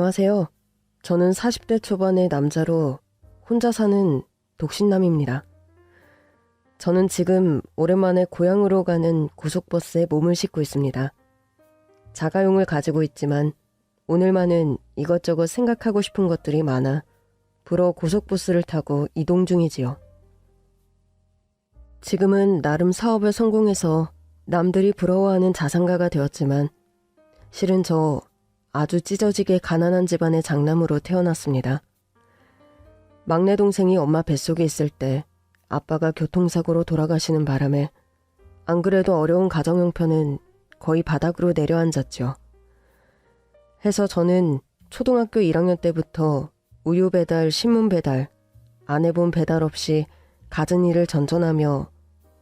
안녕하세요. 저는 40대 초반의 남자로 혼자 사는 독신남입니다. 저는 지금 오랜만에 고향으로 가는 고속버스에 몸을 싣고 있습니다. 자가용을 가지고 있지만 오늘만은 이것저것 생각하고 싶은 것들이 많아 보러 고속버스를 타고 이동 중이지요. 지금은 나름 사업에 성공해서 남들이 부러워하는 자산가가 되었지만 실은 저 아주 찢어지게 가난한 집안의 장남으로 태어났습니다. 막내 동생이 엄마 뱃속에 있을 때 아빠가 교통사고로 돌아가시는 바람에 안 그래도 어려운 가정 형편은 거의 바닥으로 내려앉았죠. 해서 저는 초등학교 1학년 때부터 우유 배달, 신문 배달, 안 해본 배달 없이 갖은 일을 전전하며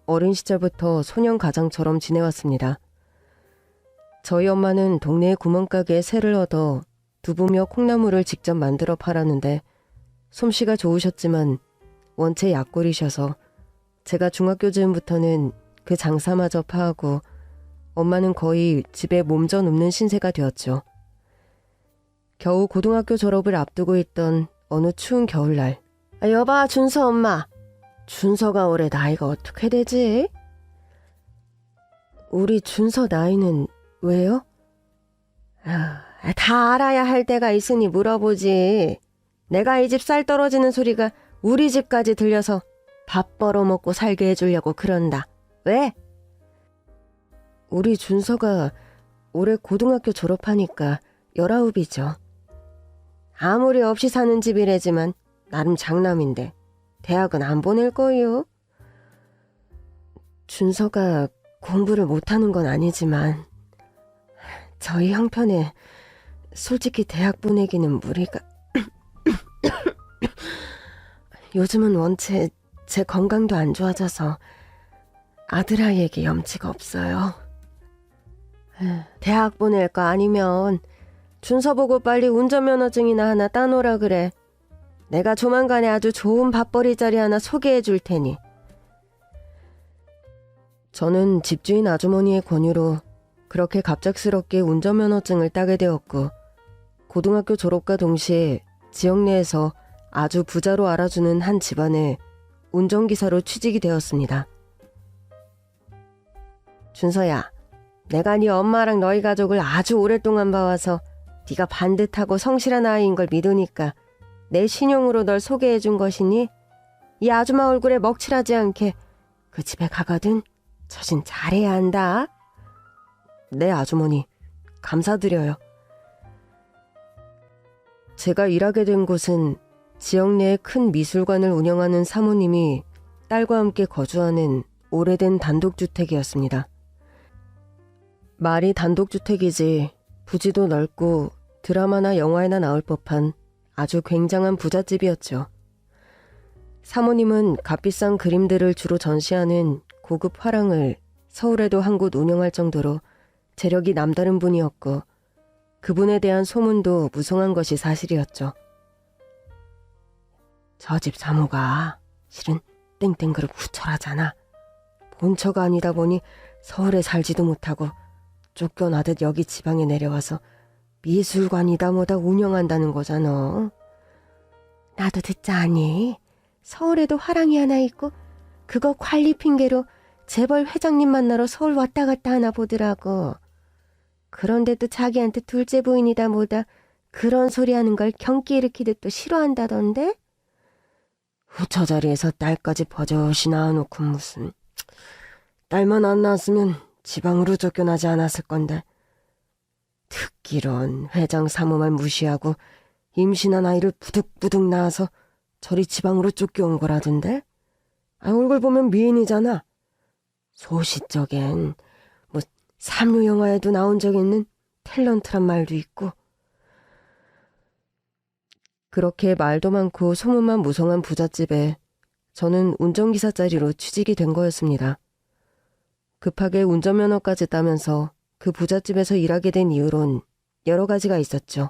어린 시절부터 소년 가장처럼 지내왔습니다. 저희 엄마는 동네의 구멍가게에 새를 얻어 두부며 콩나물을 직접 만들어 팔았는데 솜씨가 좋으셨지만 원체 약골이셔서 제가 중학교 즈음부터는 그 장사마저 파하고 엄마는 거의 집에 몸져 눕는 신세가 되었죠. 겨우 고등학교 졸업을 앞두고 있던 어느 추운 겨울날, 여봐 준서 엄마, 준서가 올해 나이가 어떻게 되지? 우리 준서 나이는 왜요? 다 알아야 할 때가 있으니 물어보지. 내가 이 집 쌀 떨어지는 소리가 우리 집까지 들려서 밥 벌어먹고 살게 해주려고 그런다. 왜? 우리 준서가 올해 고등학교 졸업하니까 19이죠. 아무리 없이 사는 집이래지만 나름 장남인데 대학은 안 보낼 거요. 준서가 공부를 못하는 건 아니지만 저희 형편에 솔직히 대학 보내기는 무리가... 요즘은 원체 제 건강도 안 좋아져서 아들아이에게 염치가 없어요. 대학 보낼 거 아니면 준서 보고 빨리 운전면허증이나 하나 따놓으라 그래. 내가 조만간에 아주 좋은 밥벌이 자리 하나 소개해 줄 테니. 저는 집주인 아주머니의 권유로 그렇게 갑작스럽게 운전면허증을 따게 되었고 고등학교 졸업과 동시에 지역 내에서 아주 부자로 알아주는 한 집안에 운전기사로 취직이 되었습니다. 준서야, 내가 네 엄마랑 너희 가족을 아주 오랫동안 봐와서 네가 반듯하고 성실한 아이인 걸 믿으니까 내 신용으로 널 소개해 준 것이니 이 아줌마 얼굴에 먹칠하지 않게 그 집에 가거든 처신 잘해야 한다. 네 아주머니, 감사드려요. 제가 일하게 된 곳은 지역 내에 큰 미술관을 운영하는 사모님이 딸과 함께 거주하는 오래된 단독주택이었습니다. 말이 단독주택이지 부지도 넓고 드라마나 영화에나 나올 법한 아주 굉장한 부잣집이었죠. 사모님은 값비싼 그림들을 주로 전시하는 고급 화랑을 서울에도 한 곳 운영할 정도로 재력이 남다른 분이었고 그분에 대한 소문도 무성한 것이 사실이었죠. 저 집 사모가 실은 땡땡 그룹 후처라잖아. 본처가 아니다 보니 서울에 살지도 못하고 쫓겨나듯 여기 지방에 내려와서 미술관이다 뭐다 운영한다는 거잖아. 나도 듣자하니 서울에도 화랑이 하나 있고 그거 관리 핑계로 재벌 회장님 만나러 서울 왔다 갔다 하나 보더라고. 그런데도 자기한테 둘째 부인이다 뭐다 그런 소리 하는 걸 경기 일으키듯 또 싫어한다던데? 후처 자리에서 딸까지 버젓이 낳아놓고 무슨... 딸만 안 낳았으면 지방으로 쫓겨나지 않았을 건데. 듣기론 회장 사모만 무시하고 임신한 아이를 부득부득 낳아서 저리 지방으로 쫓겨온 거라던데? 얼굴 보면 미인이잖아. 소시적엔 뭐 삼류 영화에도 나온 적 있는 탤런트란 말도 있고. 그렇게 말도 많고 소문만 무성한 부잣집에 저는 운전기사 자리로 취직이 된 거였습니다. 급하게 운전면허까지 따면서 그 부잣집에서 일하게 된 이유론 여러 가지가 있었죠.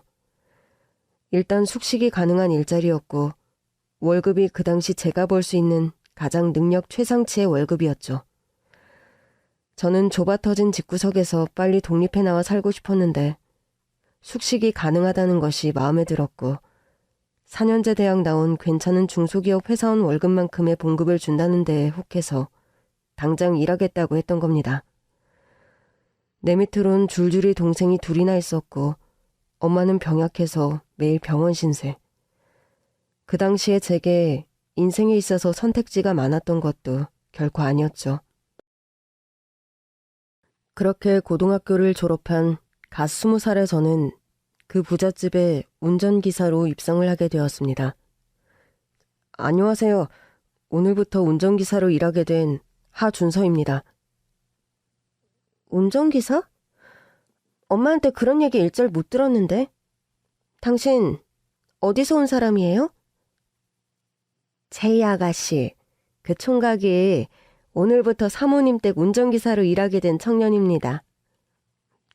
일단 숙식이 가능한 일자리였고 월급이 그 당시 제가 벌 수 있는 가장 능력 최상치의 월급이었죠. 저는 좁아 터진 집구석에서 빨리 독립해 나와 살고 싶었는데 숙식이 가능하다는 것이 마음에 들었고 4년제 대학 나온 괜찮은 중소기업 회사원 월급만큼의 봉급을 준다는 데에 혹해서 당장 일하겠다고 했던 겁니다. 내 밑으론 줄줄이 동생이 둘이나 있었고 엄마는 병약해서 매일 병원 신세. 그 당시에 제게 인생에 있어서 선택지가 많았던 것도 결코 아니었죠. 그렇게 고등학교를 졸업한 갓 20살의 저는 그 부잣집에 운전기사로 입성을 하게 되었습니다. 안녕하세요. 오늘부터 운전기사로 일하게 된 하준서입니다. 운전기사? 엄마한테 그런 얘기 일절 못 들었는데. 당신 어디서 온 사람이에요? 제이 아가씨, 그 총각이 오늘부터 사모님 댁 운전기사로 일하게 된 청년입니다.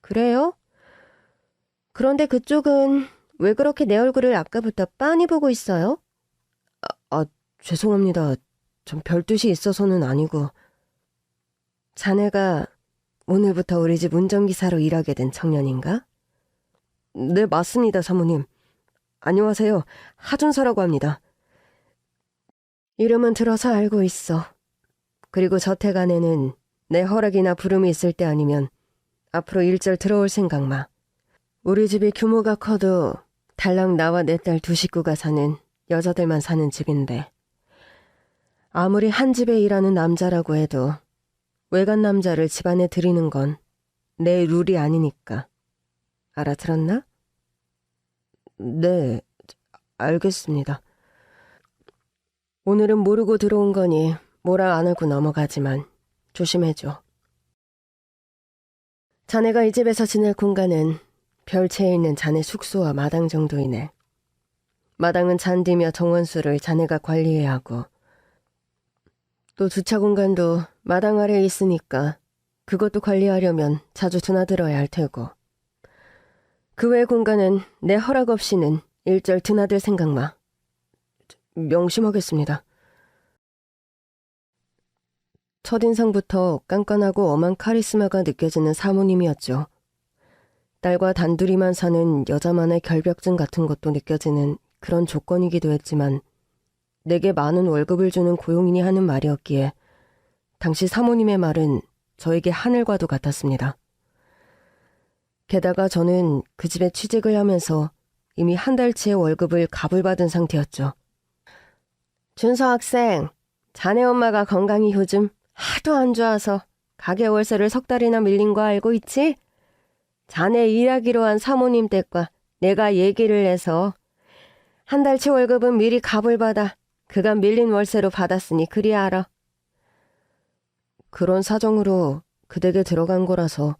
그래요? 그런데 그쪽은 왜 그렇게 내 얼굴을 아까부터 빤히 보고 있어요? 죄송합니다. 전 별 뜻이 있어서는 아니고. 자네가 오늘부터 우리 집 운전기사로 일하게 된 청년인가? 네, 맞습니다, 사모님. 안녕하세요. 하준서라고 합니다. 이름은 들어서 알고 있어. 그리고 저택 안에는 내 허락이나 부름이 있을 때 아니면 앞으로 일절 들어올 생각 마. 우리 집이 규모가 커도 달랑 나와 내 딸 두 식구가 사는 여자들만 사는 집인데 아무리 한 집에 일하는 남자라고 해도 외간 남자를 집안에 들이는 건 내 룰이 아니니까. 알아들었나? 네, 알겠습니다. 오늘은 모르고 들어온 거니 뭐라 안 하고 넘어가지만 조심해줘. 자네가 이 집에서 지낼 공간은 별채에 있는 자네 숙소와 마당 정도이네. 마당은 잔디며 정원수를 자네가 관리해야 하고 또 주차 공간도 마당 아래에 있으니까 그것도 관리하려면 자주 드나들어야 할 테고 그 외 공간은 내 허락 없이는 일절 드나들 생각 마. 명심하겠습니다. 첫인상부터 깐깐하고 엄한 카리스마가 느껴지는 사모님이었죠. 딸과 단둘이만 사는 여자만의 결벽증 같은 것도 느껴지는 그런 조건이기도 했지만 내게 많은 월급을 주는 고용인이 하는 말이었기에 당시 사모님의 말은 저에게 하늘과도 같았습니다. 게다가 저는 그 집에 취직을 하면서 이미 한 달치의 월급을 갑을 받은 상태였죠. 준서 학생, 자네 엄마가 건강이 요즘 하도 안 좋아서 가게 월세를 3달이나 밀린 거 알고 있지? 자네 일하기로 한 사모님 댁과 내가 얘기를 해서 한 달치 월급은 미리 갑을 받아 그간 밀린 월세로 받았으니 그리 알아. 그런 사정으로 그 댁에 들어간 거라서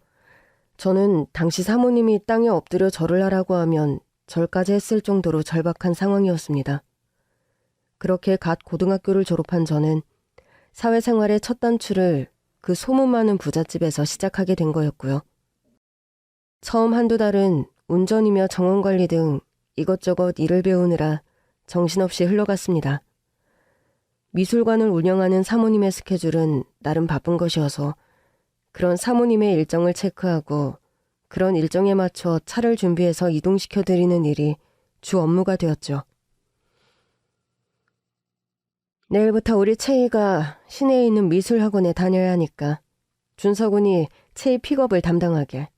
저는 당시 사모님이 땅에 엎드려 절을 하라고 하면 절까지 했을 정도로 절박한 상황이었습니다. 그렇게 갓 고등학교를 졸업한 저는 사회생활의 첫 단추를 그 소문 많은 부잣집에서 시작하게 된 거였고요. 처음 한두 달은 운전이며 정원관리 등 이것저것 일을 배우느라 정신없이 흘러갔습니다. 미술관을 운영하는 사모님의 스케줄은 나름 바쁜 것이어서 그런 사모님의 일정을 체크하고 그런 일정에 맞춰 차를 준비해서 이동시켜드리는 일이 주 업무가 되었죠. 내일부터 우리 채희가 시내에 있는 미술학원에 다녀야 하니까 준서군이 채희 픽업을 담당하게.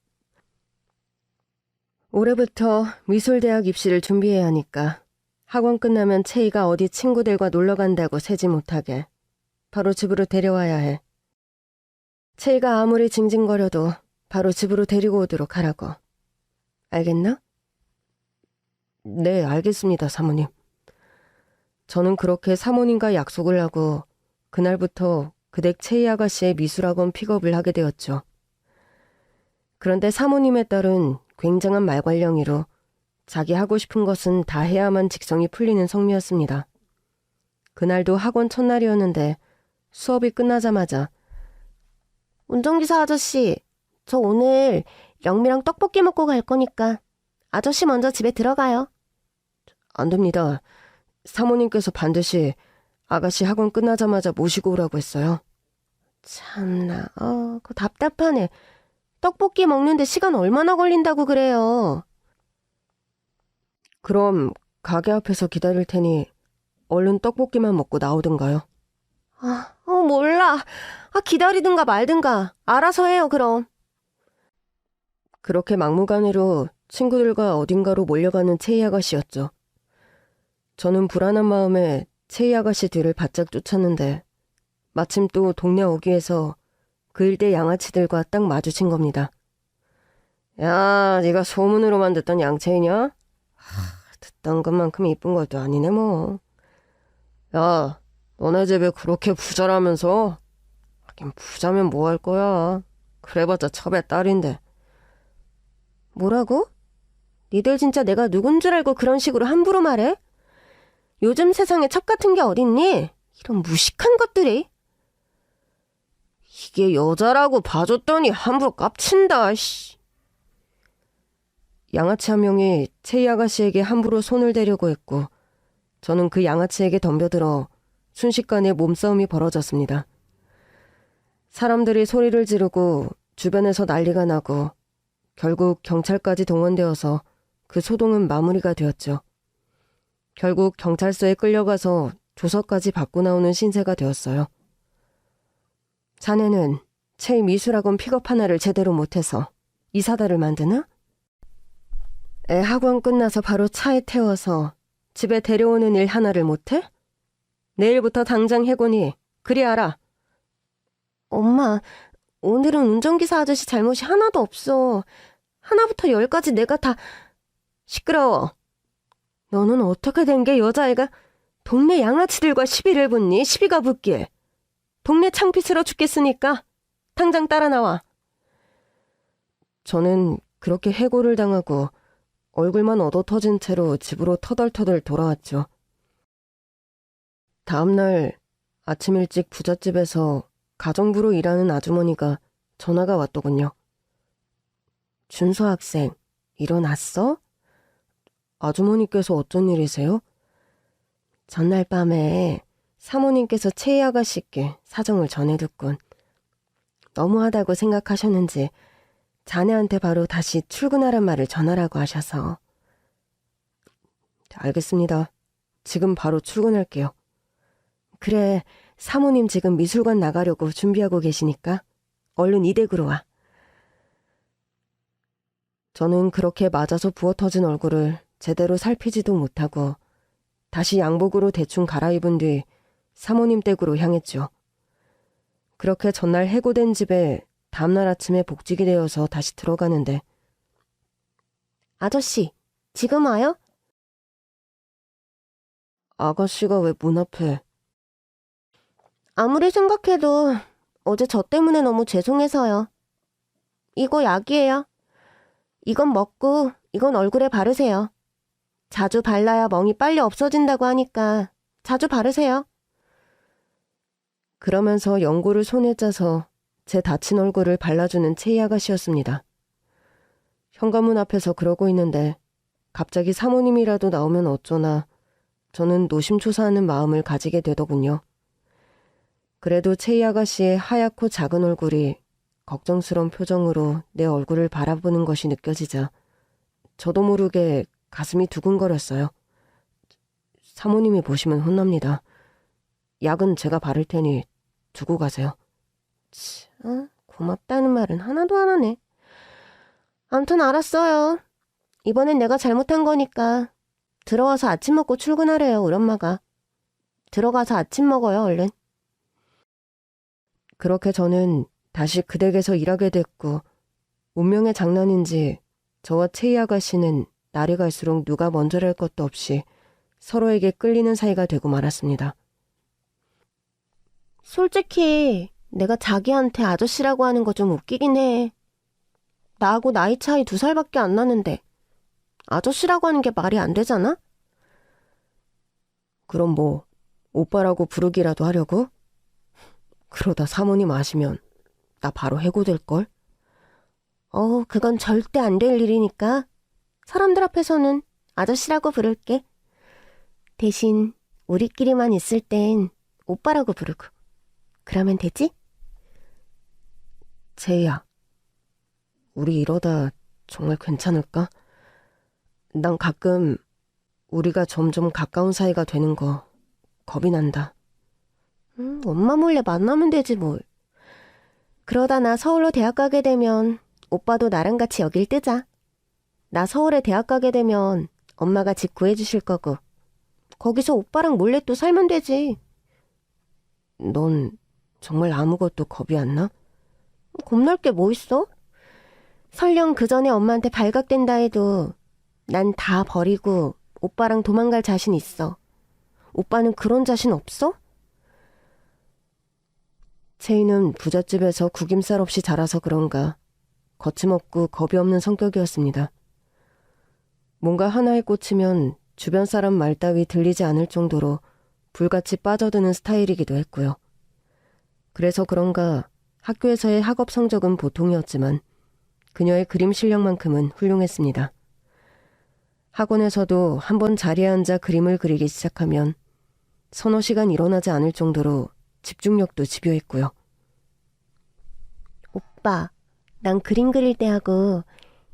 올해부터 미술대학 입시를 준비해야 하니까 학원 끝나면 채희가 어디 친구들과 놀러 간다고 새지 못하게 바로 집으로 데려와야 해. 채희가 아무리 징징거려도 바로 집으로 데리고 오도록 하라고. 알겠나? 네, 알겠습니다, 사모님. 저는 그렇게 사모님과 약속을 하고 그날부터 그 댁 채희 아가씨의 미술학원 픽업을 하게 되었죠. 그런데 사모님의 딸은 굉장한 말괄량이로 자기 하고 싶은 것은 다 해야만 직성이 풀리는 성미였습니다. 그날도 학원 첫날이었는데 수업이 끝나자마자 운전기사 아저씨, 저 오늘 영미랑 떡볶이 먹고 갈 거니까 아저씨 먼저 집에 들어가요. 안 됩니다. 사모님께서 반드시 아가씨 학원 끝나자마자 모시고 오라고 했어요. 참나, 그거 답답하네. 떡볶이 먹는데 시간 얼마나 걸린다고 그래요. 그럼 가게 앞에서 기다릴 테니 얼른 떡볶이만 먹고 나오든가요. 몰라. 기다리든가 말든가. 알아서 해요, 그럼. 그렇게 막무가내로 친구들과 어딘가로 몰려가는 채희 아가씨였죠. 저는 불안한 마음에 채희 아가씨 뒤를 바짝 쫓았는데 마침 또 동네 어귀에서 그 일대 양아치들과 딱 마주친 겁니다. 야, 네가 소문으로만 듣던 양채이냐? 듣던 것만큼 이쁜 것도 아니네 뭐. 야, 너네 집에 그렇게 부자라면서? 하긴 부자면 뭐 할 거야. 그래봤자 첩의 딸인데. 뭐라고? 니들 진짜 내가 누군 줄 알고 그런 식으로 함부로 말해? 요즘 세상에 첩 같은 게 어딨니? 이런 무식한 것들이. 이게 여자라고 봐줬더니 함부로 깝친다, 씨. 양아치 한 명이 채희 아가씨에게 함부로 손을 대려고 했고 저는 그 양아치에게 덤벼들어 순식간에 몸싸움이 벌어졌습니다. 사람들이 소리를 지르고 주변에서 난리가 나고 결국 경찰까지 동원되어서 그 소동은 마무리가 되었죠. 결국 경찰서에 끌려가서 조서까지 받고 나오는 신세가 되었어요. 자네는 채희 미술학원 픽업 하나를 제대로 못해서 이사다를 만드나? 애 학원 끝나서 바로 차에 태워서 집에 데려오는 일 하나를 못해? 내일부터 당장 해고니 그리 알아. 엄마, 오늘은 운전기사 아저씨 잘못이 하나도 없어. 하나부터 열까지 내가 다... 시끄러워. 너는 어떻게 된 게 여자애가 동네 양아치들과 시비를 붙니? 시비가 붙길. 동네 창피스러 죽겠으니까 당장 따라 나와. 저는 그렇게 해고를 당하고 얼굴만 얻어터진 채로 집으로 터덜터덜 돌아왔죠. 다음날 아침 일찍 부잣집에서 가정부로 일하는 아주머니가 전화가 왔더군요. 준서 학생, 일어났어? 아주머니께서 어쩐 일이세요? 전날 밤에 사모님께서 채희 아가씨께 사정을 전해듣곤 너무하다고 생각하셨는지 자네한테 바로 다시 출근하란 말을 전하라고 하셔서. 알겠습니다. 지금 바로 출근할게요. 그래, 사모님 지금 미술관 나가려고 준비하고 계시니까 얼른 이 댁으로 와. 저는 그렇게 맞아서 부어터진 얼굴을 제대로 살피지도 못하고 다시 양복으로 대충 갈아입은 뒤 사모님 댁으로 향했죠. 그렇게 전날 해고된 집에 다음날 아침에 복직이 되어서 다시 들어가는데 아저씨, 지금 와요? 아가씨가 왜 문 앞에? 아무리 생각해도 어제 저 때문에 너무 죄송해서요. 이거 약이에요. 이건 먹고 이건 얼굴에 바르세요. 자주 발라야 멍이 빨리 없어진다고 하니까 자주 바르세요. 그러면서 연고를 손에 짜서 제 다친 얼굴을 발라주는 채희 아가씨였습니다. 현관문 앞에서 그러고 있는데 갑자기 사모님이라도 나오면 어쩌나 저는 노심초사하는 마음을 가지게 되더군요. 그래도 채희 아가씨의 하얗고 작은 얼굴이 걱정스러운 표정으로 내 얼굴을 바라보는 것이 느껴지자 저도 모르게 가슴이 두근거렸어요. 사모님이 보시면 혼납니다. 약은 제가 바를 테니 두고 가세요. 고맙다는 말은 하나도 안 하네. 암튼 알았어요. 이번엔 내가 잘못한 거니까 들어와서 아침 먹고 출근하래요, 우리 엄마가. 들어가서 아침 먹어요, 얼른. 그렇게 저는 다시 그 댁에서 일하게 됐고 운명의 장난인지 저와 채희 아가씨는 날이 갈수록 누가 먼저랄 것도 없이 서로에게 끌리는 사이가 되고 말았습니다. 솔직히 내가 자기한테 아저씨라고 하는 거 좀 웃기긴 해. 나하고 나이 차이 2살밖에 안 나는데 아저씨라고 하는 게 말이 안 되잖아? 그럼 뭐 오빠라고 부르기라도 하려고? 그러다 사모님 아시면 나 바로 해고될걸? 그건 절대 안 될 일이니까 사람들 앞에서는 아저씨라고 부를게. 대신 우리끼리만 있을 땐 오빠라고 부르고. 그러면 되지? 채희야, 우리 이러다 정말 괜찮을까? 난 가끔 우리가 점점 가까운 사이가 되는 거 겁이 난다. 엄마 몰래 만나면 되지 뭘. 그러다 나 서울로 대학 가게 되면 오빠도 나랑 같이 여길 뜨자. 나 서울에 대학 가게 되면 엄마가 집 구해주실 거고 거기서 오빠랑 몰래 또 살면 되지. 넌 정말 아무것도 겁이 안 나? 겁날 게 뭐 있어? 설령 그 전에 엄마한테 발각된다 해도 난 다 버리고 오빠랑 도망갈 자신 있어. 오빠는 그런 자신 없어? 채희는 부잣집에서 구김살 없이 자라서 그런가 거침없고 겁이 없는 성격이었습니다. 뭔가 하나에 꽂히면 주변 사람 말 따위 들리지 않을 정도로 불같이 빠져드는 스타일이기도 했고요. 그래서 그런가 학교에서의 학업 성적은 보통이었지만 그녀의 그림 실력만큼은 훌륭했습니다. 학원에서도 한번 자리에 앉아 그림을 그리기 시작하면 서너 시간 일어나지 않을 정도로 집중력도 집요했고요. 오빠, 난 그림 그릴 때하고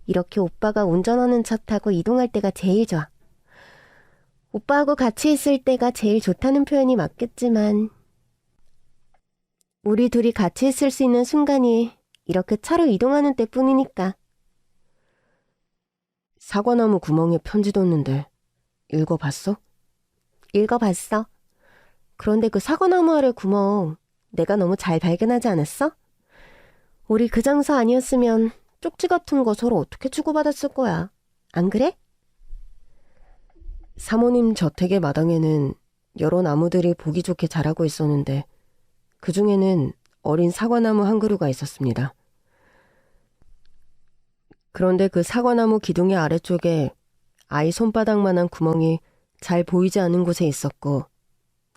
이렇게 오빠가 운전하는 차 타고 이동할 때가 제일 좋아. 오빠하고 같이 있을 때가 제일 좋다는 표현이 맞겠지만 우리 둘이 같이 있을 수 있는 순간이 이렇게 차로 이동하는 때뿐이니까. 사과나무 구멍에 편지 뒀는데 읽어봤어? 읽어봤어. 그런데 그 사과나무 아래 구멍 내가 너무 잘 발견하지 않았어? 우리 그 장소 아니었으면 쪽지 같은 거 서로 어떻게 주고받았을 거야. 안 그래? 사모님 저택의 마당에는 여러 나무들이 보기 좋게 자라고 있었는데 그중에는 어린 사과나무 한 그루가 있었습니다. 그런데 그 사과나무 기둥의 아래쪽에 아이 손바닥만한 구멍이 잘 보이지 않은 곳에 있었고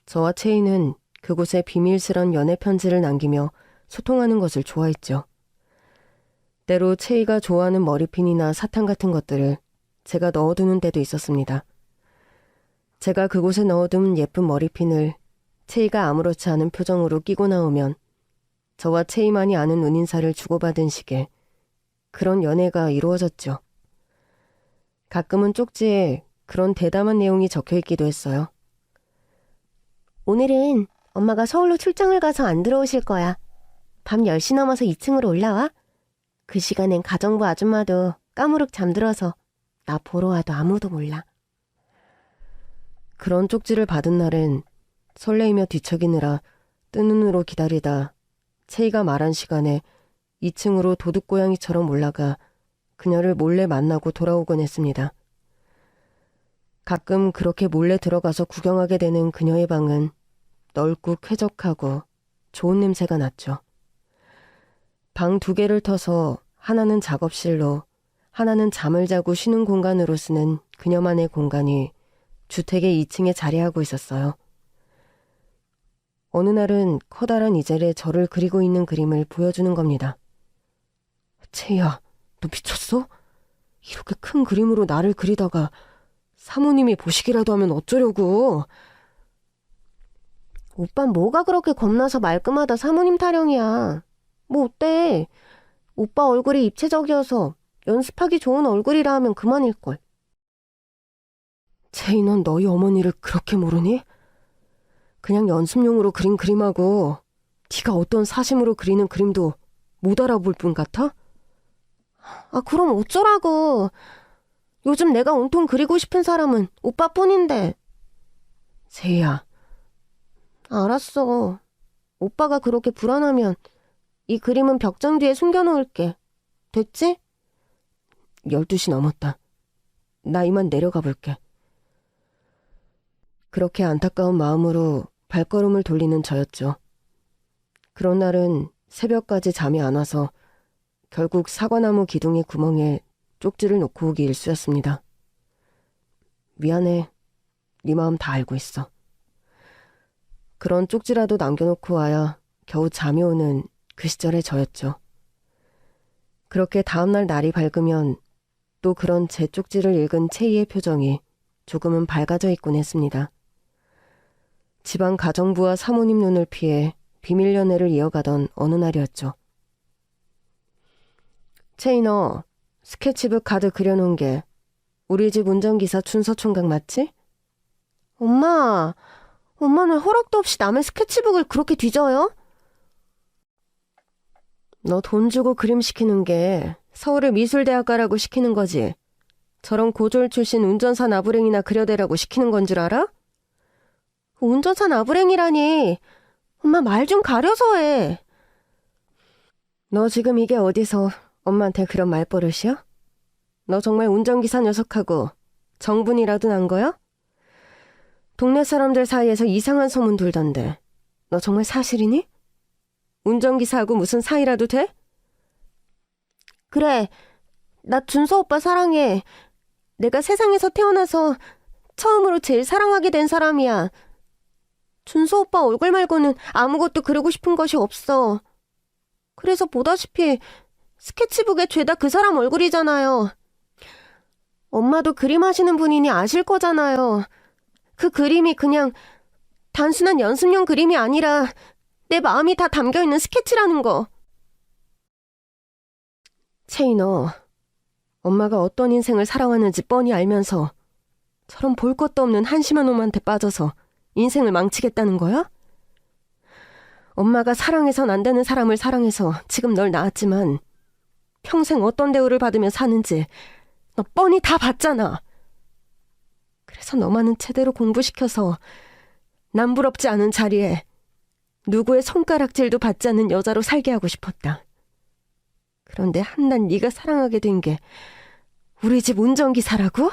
저와 채희는 그곳에 비밀스런 연애 편지를 남기며 소통하는 것을 좋아했죠. 때로 채희가 좋아하는 머리핀이나 사탕 같은 것들을 제가 넣어두는 때도 있었습니다. 제가 그곳에 넣어둔 예쁜 머리핀을 채희가 아무렇지 않은 표정으로 끼고 나오면 저와 채희만이 아는 눈인사를 주고받은 식의 그런 연애가 이루어졌죠. 가끔은 쪽지에 그런 대담한 내용이 적혀있기도 했어요. 오늘은 엄마가 서울로 출장을 가서 안 들어오실 거야. 밤 10시 넘어서 2층으로 올라와. 그 시간엔 가정부 아줌마도 까무룩 잠들어서 나 보러 와도 아무도 몰라. 그런 쪽지를 받은 날엔 설레이며 뒤척이느라 뜬 눈으로 기다리다 채희가 말한 시간에 2층으로 도둑고양이처럼 올라가 그녀를 몰래 만나고 돌아오곤 했습니다. 가끔 그렇게 몰래 들어가서 구경하게 되는 그녀의 방은 넓고 쾌적하고 좋은 냄새가 났죠. 방 2개를 터서 하나는 작업실로 하나는 잠을 자고 쉬는 공간으로 쓰는 그녀만의 공간이 주택의 2층에 자리하고 있었어요. 어느 날은 커다란 이젤에 저를 그리고 있는 그림을 보여주는 겁니다. 채희야, 너 미쳤어? 이렇게 큰 그림으로 나를 그리다가 사모님이 보시기라도 하면 어쩌려고. 오빤 뭐가 그렇게 겁나서 말끔하다 사모님 타령이야. 뭐 어때? 오빠 얼굴이 입체적이어서 연습하기 좋은 얼굴이라 하면 그만일걸. 채희, 넌 너희 어머니를 그렇게 모르니? 그냥 연습용으로 그린 그림하고 네가 어떤 사심으로 그리는 그림도 못 알아볼 뿐 같아? 아, 그럼 어쩌라고. 요즘 내가 온통 그리고 싶은 사람은 오빠뿐인데. 채희야. 알았어. 오빠가 그렇게 불안하면 이 그림은 벽장 뒤에 숨겨놓을게. 됐지? 12시 넘었다. 나 이만 내려가 볼게. 그렇게 안타까운 마음으로 발걸음을 돌리는 저였죠. 그런 날은 새벽까지 잠이 안 와서 결국 사과나무 기둥의 구멍에 쪽지를 놓고 오기 일쑤였습니다. 미안해. 네 마음 다 알고 있어. 그런 쪽지라도 남겨놓고 와야 겨우 잠이 오는 그 시절의 저였죠. 그렇게 다음날 날이 밝으면 또 그런 제 쪽지를 읽은 채희의 표정이 조금은 밝아져 있곤 했습니다. 집안 가정부와 사모님 눈을 피해 비밀 연애를 이어가던 어느 날이었죠. 채희, 너 스케치북 카드 그려놓은 게 우리 집 운전기사 준서 총각 맞지? 엄마는 허락도 없이 남의 스케치북을 그렇게 뒤져요? 너 돈 주고 그림 시키는 게 서울을 미술대학 가라고 시키는 거지. 저런 고졸 출신 운전사 나부랭이나 그려대라고 시키는 건 줄 알아? 운전사 나부랭이라니. 엄마 말 좀 가려서 해. 너 지금 이게 어디서 엄마한테 그런 말버릇이야? 너 정말 운전기사 녀석하고 정분이라도 난 거야? 동네 사람들 사이에서 이상한 소문 돌던데 너 정말 사실이니? 운전기사하고 무슨 사이라도 돼? 그래, 나 준서 오빠 사랑해. 내가 세상에서 태어나서 처음으로 제일 사랑하게 된 사람이야. 준서 오빠 얼굴 말고는 아무것도 그리고 싶은 것이 없어. 그래서 보다시피 스케치북에 죄다 그 사람 얼굴이잖아요. 엄마도 그림하시는 분이니 아실 거잖아요. 그 그림이 그냥 단순한 연습용 그림이 아니라 내 마음이 다 담겨있는 스케치라는 거. 채이 너 엄마가 어떤 인생을 살아왔는지 뻔히 알면서 저런 볼 것도 없는 한심한 놈한테 빠져서 인생을 망치겠다는 거야? 엄마가 사랑해선 안 되는 사람을 사랑해서 지금 널 낳았지만 평생 어떤 대우를 받으며 사는지 너 뻔히 다 봤잖아. 그래서 너만은 제대로 공부시켜서 남부럽지 않은 자리에 누구의 손가락질도 받지 않는 여자로 살게 하고 싶었다. 그런데 한낱 네가 사랑하게 된 게 우리 집 운전기사라고?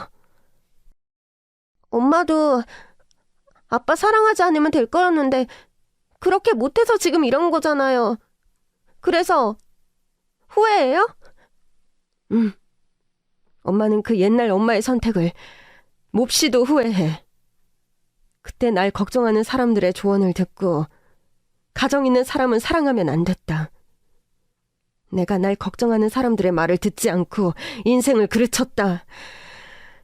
엄마도 아빠 사랑하지 않으면 될 거였는데 그렇게 못해서 지금 이런 거잖아요. 그래서 후회해요? 엄마는 그 옛날 엄마의 선택을 몹시도 후회해. 그때 날 걱정하는 사람들의 조언을 듣고 가정 있는 사람은 사랑하면 안 됐다. 내가 날 걱정하는 사람들의 말을 듣지 않고 인생을 그르쳤다.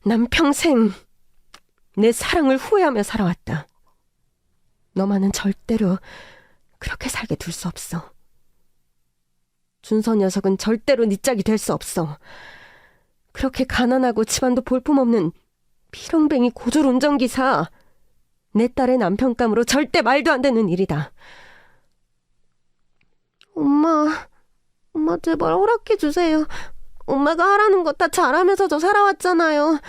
난 평생 내 사랑을 후회하며 살아왔다. 너만은 절대로 그렇게 살게 둘 수 없어. 준서 녀석은 절대로 네 짝이 될 수 없어. 그렇게 가난하고 집안도 볼품없는 비렁뱅이 고졸 운전기사. 내 딸의 남편감으로 절대 말도 안 되는 일이다. 엄마 제발 허락해주세요. 엄마가 하라는 거 다 잘하면서 저 살아왔잖아요.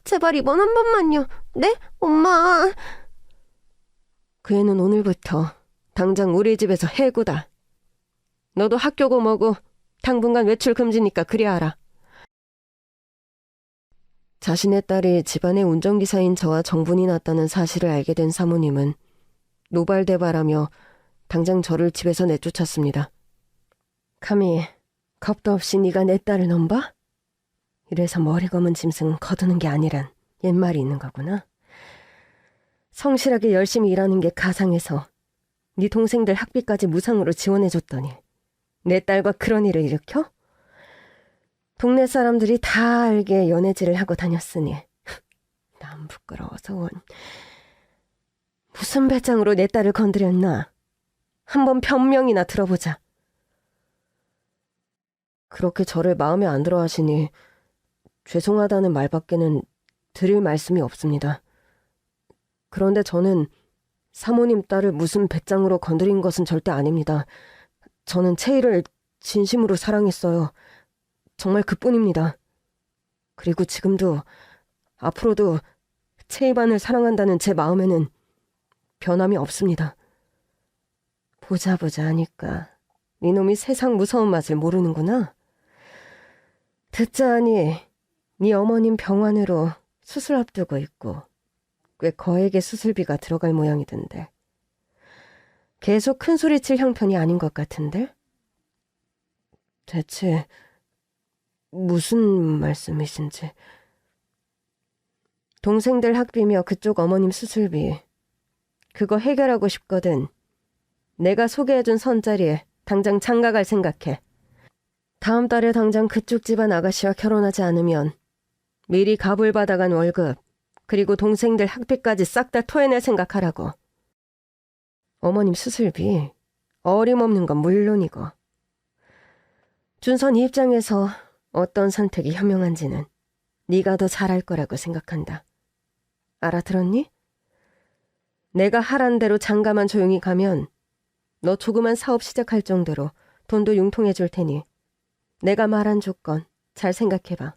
제발 이번 한 번만요. 네? 엄마. 그 애는 오늘부터 당장 우리 집에서 해고다. 너도 학교고 뭐고 당분간 외출 금지니까 그리 알아. 자신의 딸이 집안의 운전기사인 저와 정분이 났다는 사실을 알게 된 사모님은 노발대발하며 당장 저를 집에서 내쫓았습니다. 감히 겁도 없이 네가 내 딸을 넘봐? 이래서 머리 검은 짐승은 거두는 게 아니란 옛말이 있는 거구나. 성실하게 열심히 일하는 게 가상해서 네 동생들 학비까지 무상으로 지원해줬더니 내 딸과 그런 일을 일으켜? 동네 사람들이 다 알게 연애질을 하고 다녔으니 난 부끄러워서 원. 무슨 배짱으로 내 딸을 건드렸나? 한번 변명이나 들어보자. 그렇게 저를 마음에 안 들어 하시니 죄송하다는 말밖에는 드릴 말씀이 없습니다. 그런데 저는 사모님 딸을 무슨 배짱으로 건드린 것은 절대 아닙니다. 저는 채희를 진심으로 사랑했어요. 정말 그뿐입니다. 그리고 지금도 앞으로도 채희반을 사랑한다는 제 마음에는 변함이 없습니다. 보자 하니까 이놈이 세상 무서운 맛을 모르는구나. 듣자 하니 네 어머님 병원으로 수술 앞두고 있고 꽤 거액의 수술비가 들어갈 모양이던데. 계속 큰 소리칠 형편이 아닌 것 같은데? 대체 무슨 말씀이신지. 동생들 학비며 그쪽 어머님 수술비 그거 해결하고 싶거든. 내가 소개해준 선자리에 당장 장가갈 생각해. 다음 달에 당장 그쪽 집안 아가씨와 결혼하지 않으면 미리 갑을 받아간 월급 그리고 동생들 학비까지 싹 다 토해낼 생각하라고. 어머님 수술비 어림없는 건 물론이고 준선 이 입장에서 어떤 선택이 현명한지는 네가 더 잘할 거라고 생각한다. 알아들었니? 내가 하란 대로 장가만 조용히 가면 너 조그만 사업 시작할 정도로 돈도 융통해 줄 테니 내가 말한 조건 잘 생각해봐.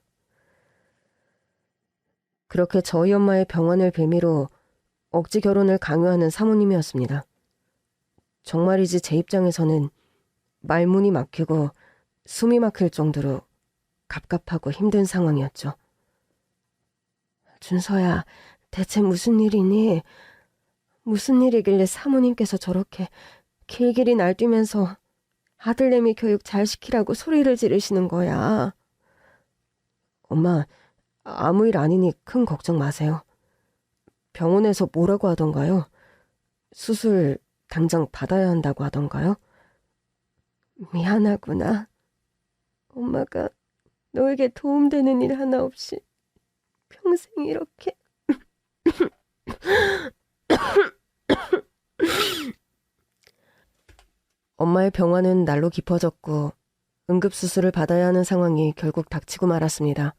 그렇게 저희 엄마의 병원을 빌미로 억지 결혼을 강요하는 사모님이었습니다. 정말이지 제 입장에서는 말문이 막히고 숨이 막힐 정도로 갑갑하고 힘든 상황이었죠. 준서야, 대체 무슨 일이니? 무슨 일이길래 사모님께서 저렇게 길길이 날뛰면서 아들내미 교육 잘 시키라고 소리를 지르시는 거야. 엄마, 아무 일 아니니 큰 걱정 마세요. 병원에서 뭐라고 하던가요? 수술 당장 받아야 한다고 하던가요? 미안하구나. 엄마가 너에게 도움되는 일 하나 없이 평생 이렇게. 엄마의 병환은 날로 깊어졌고 응급수술을 받아야 하는 상황이 결국 닥치고 말았습니다.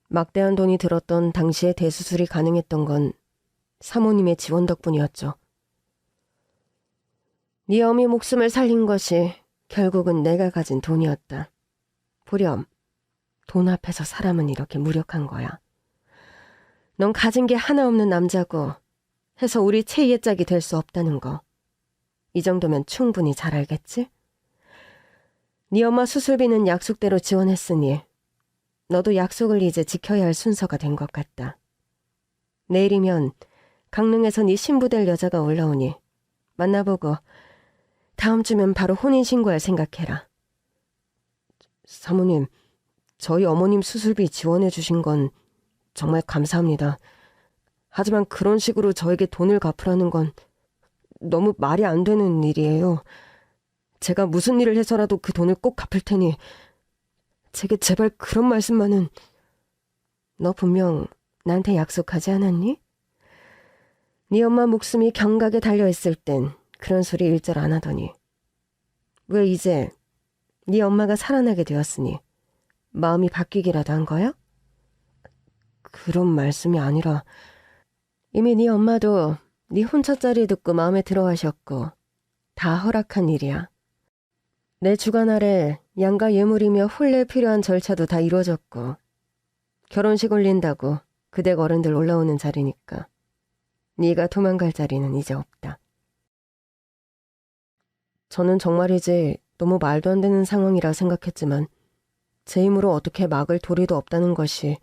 막대한 돈이 들었던 당시에 대수술이 가능했던 건 사모님의 지원 덕분이었죠. 네 어미 목숨을 살린 것이 결국은 내가 가진 돈이었다. 보렴, 돈 앞에서 사람은 이렇게 무력한 거야. 넌 가진 게 하나 없는 남자고 해서 우리 최희의 짝이 될 수 없다는 거. 이 정도면 충분히 잘 알겠지? 네 엄마 수술비는 약속대로 지원했으니 너도 약속을 이제 지켜야 할 순서가 된 것 같다. 내일이면 강릉에서 네 신부 될 여자가 올라오니 만나보고 다음 주면 바로 혼인신고할 생각해라. 사모님, 저희 어머님 수술비 지원해 주신 건 정말 감사합니다. 하지만 그런 식으로 저에게 돈을 갚으라는 건 너무 말이 안 되는 일이에요. 제가 무슨 일을 해서라도 그 돈을 꼭 갚을 테니 제게 제발 그런 말씀만은. 너 분명 나한테 약속하지 않았니? 네 엄마 목숨이 경각에 달려있을 땐 그런 소리 일절 안 하더니 왜 이제 네 엄마가 살아나게 되었으니 마음이 바뀌기라도 한 거야? 그런 말씀이 아니라 이미 네 엄마도 네 혼처짜리 듣고 마음에 들어하셨고 다 허락한 일이야. 내 주관 아래 양가 예물이며 혼례 필요한 절차도 다 이루어졌고 결혼식 올린다고 그댁 어른들 올라오는 자리니까 네가 도망갈 자리는 이제 없다. 저는 정말이지 너무 말도 안 되는 상황이라 생각했지만 제 힘으로 어떻게 막을 도리도 없다는 것이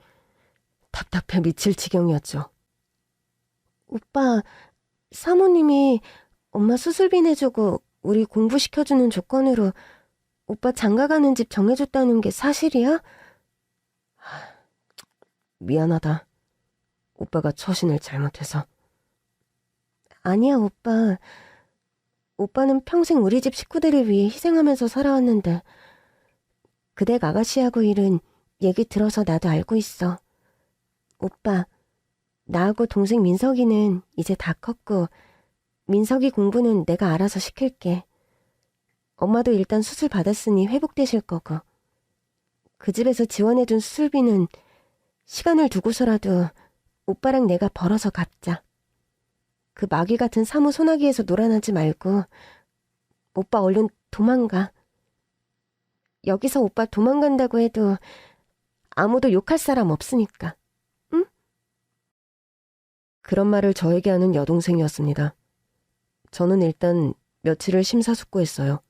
답답해 미칠 지경이었죠. 오빠, 사모님이 엄마 수술비 내주고 우리 공부시켜주는 조건으로 오빠 장가가는 집 정해줬다는 게 사실이야? 미안하다. 오빠가 처신을 잘못해서. 아니야, 오빠. 오빠는 평생 우리 집 식구들을 위해 희생하면서 살아왔는데 그댁 아가씨하고 일은 얘기 들어서 나도 알고 있어. 오빠, 나하고 동생 민석이는 이제 다 컸고 민석이 공부는 내가 알아서 시킬게. 엄마도 일단 수술 받았으니 회복되실 거고 그 집에서 지원해준 수술비는 시간을 두고서라도 오빠랑 내가 벌어서 갚자. 그 마귀 같은 사무 소나기에서 놀아나지 말고 오빠 얼른 도망가. 여기서 오빠 도망간다고 해도 아무도 욕할 사람 없으니까. 응? 그런 말을 저에게 하는 여동생이었습니다. 저는 일단 며칠을 심사숙고했어요.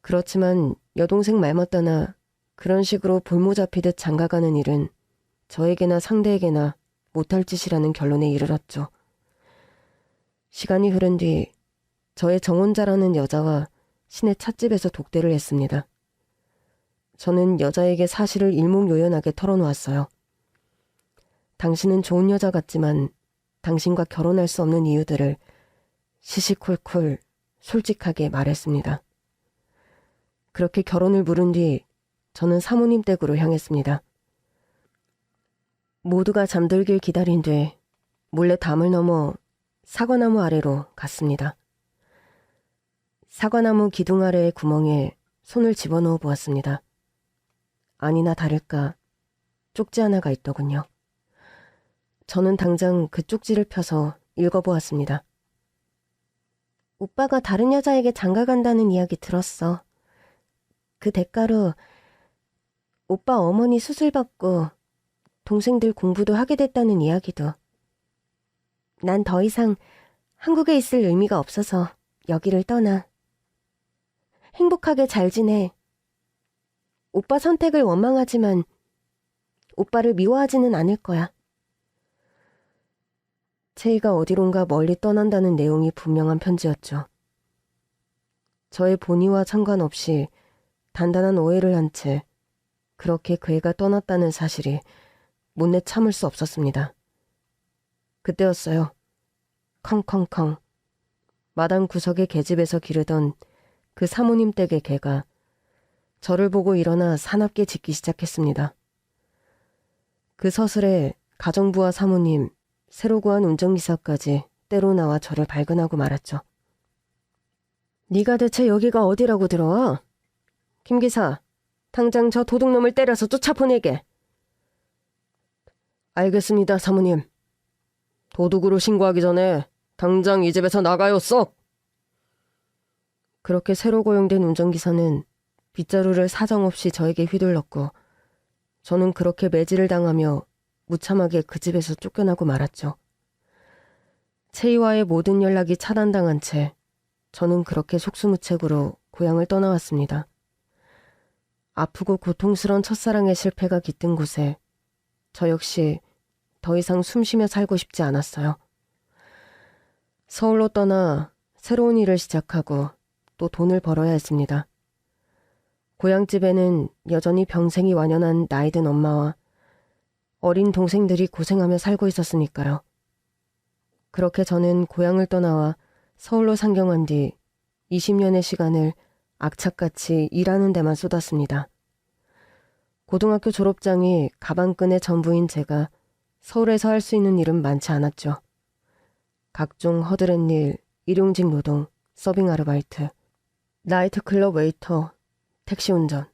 그렇지만 여동생 말맞다나 그런 식으로 볼모 잡히듯 장가가는 일은 저에게나 상대에게나 못할 짓이라는 결론에 이르렀죠. 시간이 흐른 뒤 저의 정혼자라는 여자와 시내 찻집에서 독대를 했습니다. 저는 여자에게 사실을 일목요연하게 털어놓았어요. 당신은 좋은 여자 같지만 당신과 결혼할 수 없는 이유들을 시시콜콜 솔직하게 말했습니다. 그렇게 결혼을 물은 뒤 저는 사모님 댁으로 향했습니다. 모두가 잠들길 기다린 뒤 몰래 담을 넘어 사과나무 아래로 갔습니다. 사과나무 기둥 아래의 구멍에 손을 집어넣어 보았습니다. 아니나 다를까 쪽지 하나가 있더군요. 저는 당장 그 쪽지를 펴서 읽어보았습니다. 오빠가 다른 여자에게 장가간다는 이야기 들었어. 그 대가로 오빠 어머니 수술받고 동생들 공부도 하게 됐다는 이야기도. 난 더 이상 한국에 있을 의미가 없어서 여기를 떠나. 행복하게 잘 지내. 오빠 선택을 원망하지만 오빠를 미워하지는 않을 거야. 채이가 어디론가 멀리 떠난다는 내용이 분명한 편지였죠. 저의 본의와 상관없이 단단한 오해를 한 채 그렇게 그 애가 떠났다는 사실이 못내 참을 수 없었습니다. 그때였어요. 컹컹컹. 마당 구석의 계집에서 기르던 그 사모님 댁의 개가 저를 보고 일어나 사납게 짖기 시작했습니다. 그 서슬에 가정부와 사모님, 새로 구한 운전기사까지 때로 나와 저를 발견하고 말았죠. 네가 대체 여기가 어디라고 들어와? 김 기사, 당장 저 도둑놈을 때려서 쫓아보내게. 알겠습니다, 사모님. 도둑으로 신고하기 전에 당장 이 집에서 나가요, 쏙! 그렇게 새로 고용된 운전기사는 빗자루를 사정없이 저에게 휘둘렀고 저는 그렇게 매질을 당하며 무참하게 그 집에서 쫓겨나고 말았죠. 채이와의 모든 연락이 차단당한 채 저는 그렇게 속수무책으로 고향을 떠나왔습니다. 아프고 고통스러운 첫사랑의 실패가 깃든 곳에 저 역시 더 이상 숨쉬며 살고 싶지 않았어요. 서울로 떠나 새로운 일을 시작하고 또 돈을 벌어야 했습니다. 고향집에는 여전히 병생이 완연한 나이든 엄마와 어린 동생들이 고생하며 살고 있었으니까요. 그렇게 저는 고향을 떠나와 서울로 상경한 뒤 20년의 시간을 악착같이 일하는 데만 쏟았습니다. 고등학교 졸업장이 가방끈의 전부인 제가 서울에서 할 수 있는 일은 많지 않았죠. 각종 허드렛 일, 일용직 노동, 서빙 아르바이트, 나이트클럽 웨이터, 택시 운전.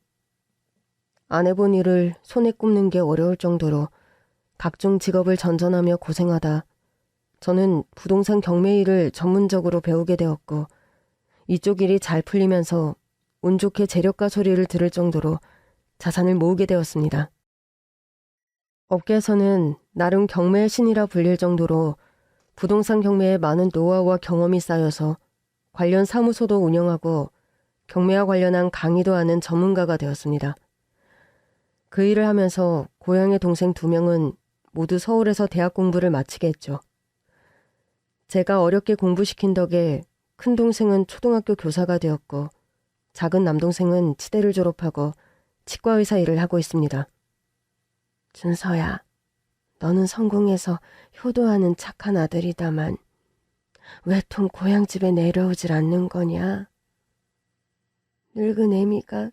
안 해본 일을 손에 꼽는 게 어려울 정도로 각종 직업을 전전하며 고생하다 저는 부동산 경매 일을 전문적으로 배우게 되었고 이쪽 일이 잘 풀리면서 운 좋게 재력가 소리를 들을 정도로 자산을 모으게 되었습니다. 업계에서는 나름 경매의 신이라 불릴 정도로 부동산 경매에 많은 노하우와 경험이 쌓여서 관련 사무소도 운영하고 경매와 관련한 강의도 하는 전문가가 되었습니다. 그 일을 하면서 고향의 동생 2명은 모두 서울에서 대학 공부를 마치게 했죠. 제가 어렵게 공부시킨 덕에 큰 동생은 초등학교 교사가 되었고 작은 남동생은 치대를 졸업하고 치과의사 일을 하고 있습니다. 준서야, 너는 성공해서 효도하는 착한 아들이다만 왜 통 고향집에 내려오질 않는 거냐? 늙은 애미가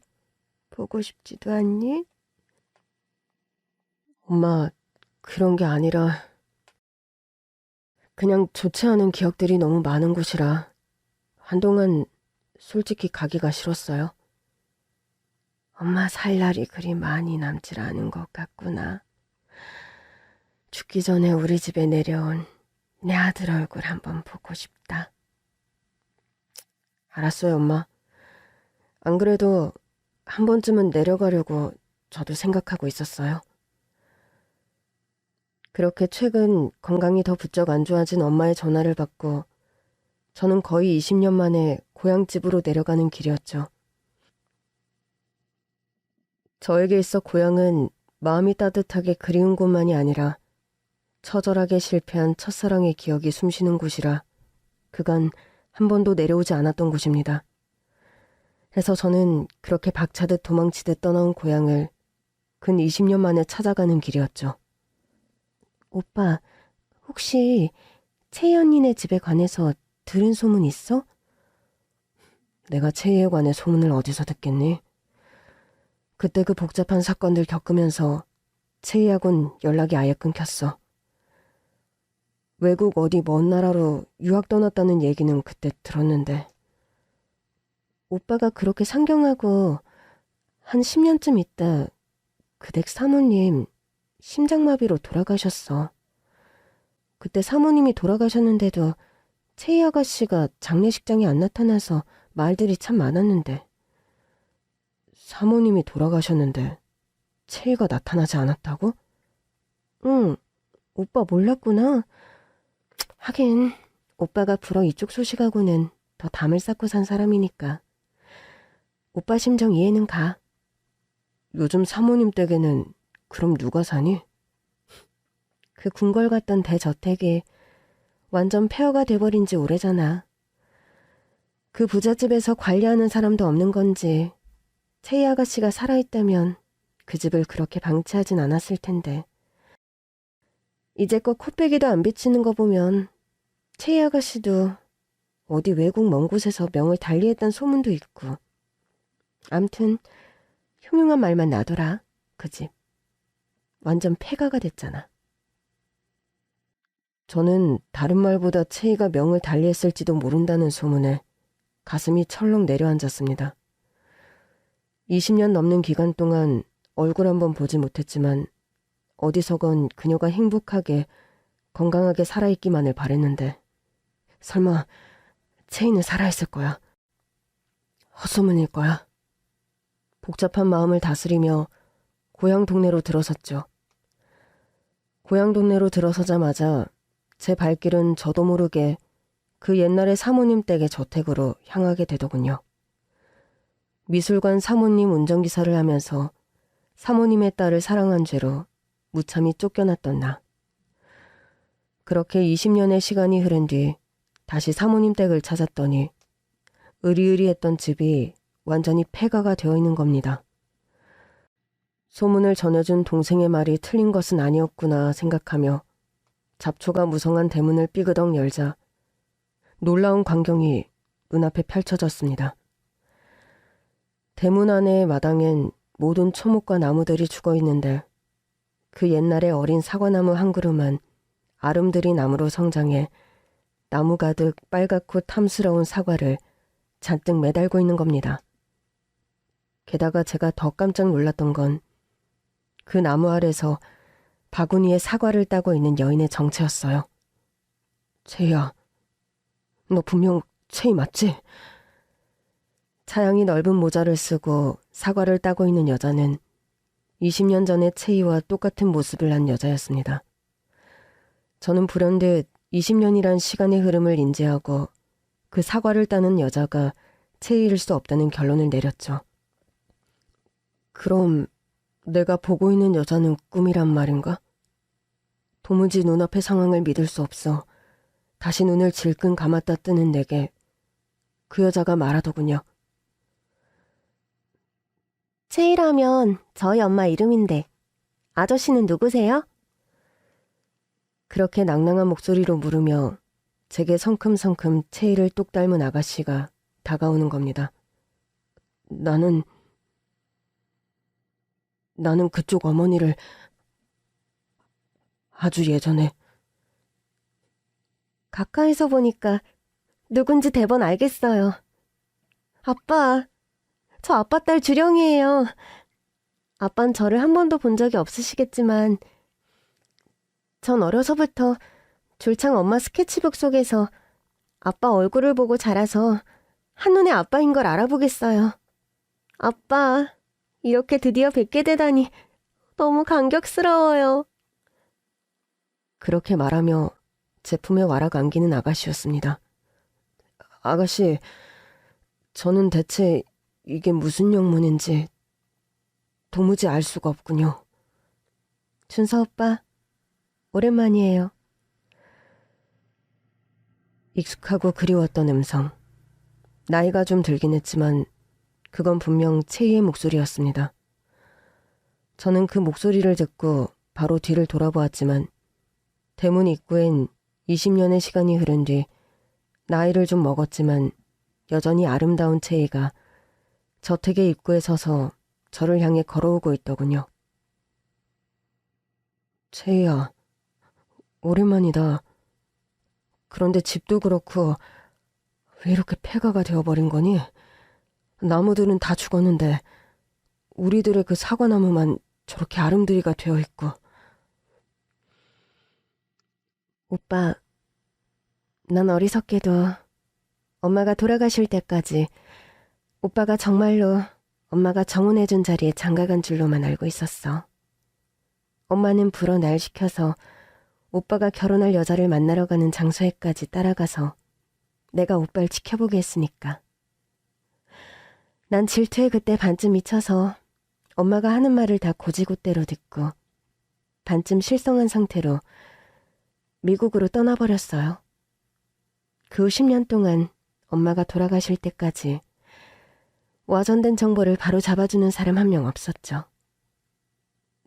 보고 싶지도 않니? 엄마, 그런 게 아니라 그냥 좋지 않은 기억들이 너무 많은 곳이라 한동안 솔직히 가기가 싫었어요. 엄마 살 날이 그리 많이 남질 않은 것 같구나. 죽기 전에 우리 집에 내려온 내 아들 얼굴 한번 보고 싶다. 알았어요, 엄마. 안 그래도 한 번쯤은 내려가려고 저도 생각하고 있었어요. 그렇게 최근 건강이 더 부쩍 안 좋아진 엄마의 전화를 받고 저는 거의 20년 만에 고향집으로 내려가는 길이었죠. 저에게 있어 고향은 마음이 따뜻하게 그리운 곳만이 아니라 처절하게 실패한 첫사랑의 기억이 숨쉬는 곳이라 그간 한 번도 내려오지 않았던 곳입니다. 해서 저는 그렇게 박차듯 도망치듯 떠나온 고향을 근 20년 만에 찾아가는 길이었죠. 오빠, 혹시 채희 언니네 집에 관해서 들은 소문 있어? 내가 채희에 관해 소문을 어디서 듣겠니? 그때 그 복잡한 사건들 겪으면서 채희하고는 연락이 아예 끊겼어. 외국 어디 먼 나라로 유학 떠났다는 얘기는 그때 들었는데. 오빠가 그렇게 상경하고 한 10년쯤 있다 그 댁 사모님 심장마비로 돌아가셨어. 그때 사모님이 돌아가셨는데도 채희 아가씨가 장례식장에 안 나타나서 말들이 참 많았는데. 사모님이 돌아가셨는데 채희가 나타나지 않았다고? 응, 오빠 몰랐구나. 하긴 오빠가 불어 이쪽 소식하고는 더 담을 쌓고 산 사람이니까. 오빠 심정 이해는 가. 요즘 사모님 댁에는 그럼 누가 사니? 그 궁궐 같던 대저택이 완전 폐허가 돼버린 지 오래잖아. 그 부잣집에서 관리하는 사람도 없는 건지 채희 아가씨가 살아있다면 그 집을 그렇게 방치하진 않았을 텐데. 이제껏 코빼기도 안 비치는 거 보면 채희 아가씨도 어디 외국 먼 곳에서 명을 달리했단 소문도 있고. 암튼 흉흉한 말만 나더라. 그 집. 완전 폐가가 됐잖아. 저는 다른 말보다 채희가 명을 달리했을지도 모른다는 소문에 가슴이 철렁 내려앉았습니다. 20년 넘는 기간 동안 얼굴 한번 보지 못했지만 어디서건 그녀가 행복하게 건강하게 살아있기만을 바랬는데 설마 채희는 살아있을 거야. 헛소문일 거야. 복잡한 마음을 다스리며 고향 동네로 들어섰죠. 고향 동네로 들어서자마자 제 발길은 저도 모르게 그 옛날의 사모님 댁의 저택으로 향하게 되더군요. 미술관 사모님 운전기사를 하면서 사모님의 딸을 사랑한 죄로 무참히 쫓겨났던 나. 그렇게 20년의 시간이 흐른 뒤 다시 사모님 댁을 찾았더니 으리으리했던 집이 완전히 폐가가 되어 있는 겁니다. 소문을 전해준 동생의 말이 틀린 것은 아니었구나 생각하며 잡초가 무성한 대문을 삐그덕 열자 놀라운 광경이 눈앞에 펼쳐졌습니다. 대문 안의 마당엔 모든 초목과 나무들이 죽어있는데 그 옛날의 어린 사과나무 한 그루만 아름드리 나무로 성장해 나무 가득 빨갛고 탐스러운 사과를 잔뜩 매달고 있는 겁니다. 게다가 제가 더 깜짝 놀랐던 건 그 나무 아래서 바구니에 사과를 따고 있는 여인의 정체였어요. 채희야, 너 분명 채희 맞지? 차양이 넓은 모자를 쓰고 사과를 따고 있는 여자는 20년 전의 채희와 똑같은 모습을 한 여자였습니다. 저는 불현듯 20년이란 시간의 흐름을 인지하고 그 사과를 따는 여자가 채희일 수 없다는 결론을 내렸죠. 그럼 내가 보고 있는 여자는 꿈이란 말인가? 도무지 눈앞의 상황을 믿을 수 없어 다시 눈을 질끈 감았다 뜨는 내게 그 여자가 말하더군요. 채희라면 저희 엄마 이름인데 아저씨는 누구세요? 그렇게 낭낭한 목소리로 물으며 제게 성큼성큼 채희를 똑 닮은 아가씨가 다가오는 겁니다. 나는 그쪽 어머니를 아주 예전에. 가까이서 보니까 누군지 대번 알겠어요. 아빠, 저 아빠 딸 주령이에요. 아빤 저를 한 번도 본 적이 없으시겠지만 전 어려서부터 졸창 엄마 스케치북 속에서 아빠 얼굴을 보고 자라서 한눈에 아빠인 걸 알아보겠어요. 아빠, 이렇게 드디어 뵙게 되다니 너무 감격스러워요. 그렇게 말하며 제 품에 와락 안기는 아가씨였습니다. 아가씨, 저는 대체 이게 무슨 영문인지 도무지 알 수가 없군요. 준서 오빠, 오랜만이에요. 익숙하고 그리웠던 음성. 나이가 좀 들긴 했지만 그건 분명 채희의 목소리였습니다. 저는 그 목소리를 듣고 바로 뒤를 돌아보았지만 대문 입구엔 20년의 시간이 흐른 뒤 나이를 좀 먹었지만 여전히 아름다운 채희가 저택의 입구에 서서 저를 향해 걸어오고 있더군요. 채희야, 오랜만이다. 그런데 집도 그렇고 왜 이렇게 폐가가 되어버린 거니? 나무들은 다 죽었는데 우리들의 그 사과나무만 저렇게 아름드리가 되어 있고. 오빠, 난 어리석게도 엄마가 돌아가실 때까지 오빠가 정말로 엄마가 정혼해준 자리에 장가간 줄로만 알고 있었어. 엄마는 불어 날 시켜서 오빠가 결혼할 여자를 만나러 가는 장소에까지 따라가서 내가 오빠를 지켜보게 했으니까. 난 질투에 그때 반쯤 미쳐서 엄마가 하는 말을 다 고지고대로 듣고 반쯤 실성한 상태로 미국으로 떠나버렸어요. 그 후 10년 동안 엄마가 돌아가실 때까지 와전된 정보를 바로 잡아주는 사람 한 명 없었죠.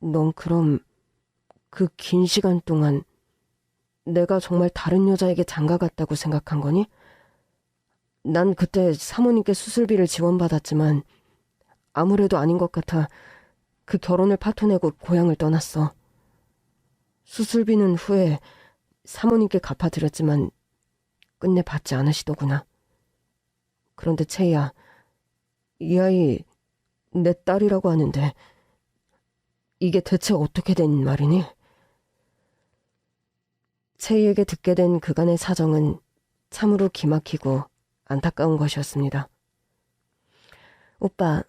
넌 그럼 그 긴 시간 동안 내가 정말 다른 여자에게 장가갔다고 생각한 거니? 난 그때 사모님께 수술비를 지원받았지만 아무래도 아닌 것 같아 그 결혼을 파토내고 고향을 떠났어. 수술비는 후에 사모님께 갚아드렸지만 끝내 받지 않으시더구나. 그런데 채희야, 이 아이 내 딸이라고 하는데 이게 대체 어떻게 된 말이니? 채희에게 듣게 된 그간의 사정은 참으로 기막히고 안타까운 것이었습니다. 오빠,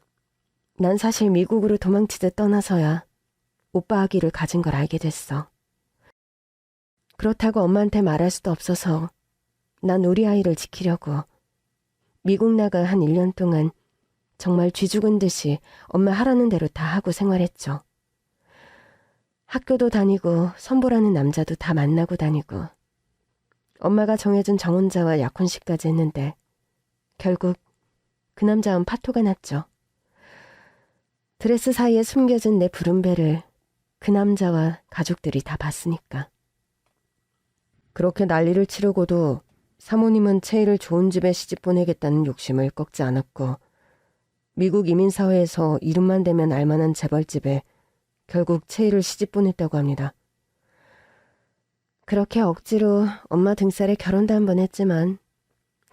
난 사실 미국으로 도망치듯 떠나서야 오빠 아기를 가진 걸 알게 됐어. 그렇다고 엄마한테 말할 수도 없어서 난 우리 아이를 지키려고 미국 나가 한 1년 동안 정말 쥐 죽은 듯이 엄마 하라는 대로 다 하고 생활했죠. 학교도 다니고 선보라는 남자도 다 만나고 다니고 엄마가 정해준 정혼자와 약혼식까지 했는데 결국 그 남자와는 파토가 났죠. 드레스 사이에 숨겨진 내 푸른 배를 그 남자와 가족들이 다 봤으니까. 그렇게 난리를 치르고도 사모님은 채희를 좋은 집에 시집 보내겠다는 욕심을 꺾지 않았고 미국 이민사회에서 이름만 대면 알만한 재벌집에 결국 채희를 시집 보냈다고 합니다. 그렇게 억지로 엄마 등살에 결혼도 한 번 했지만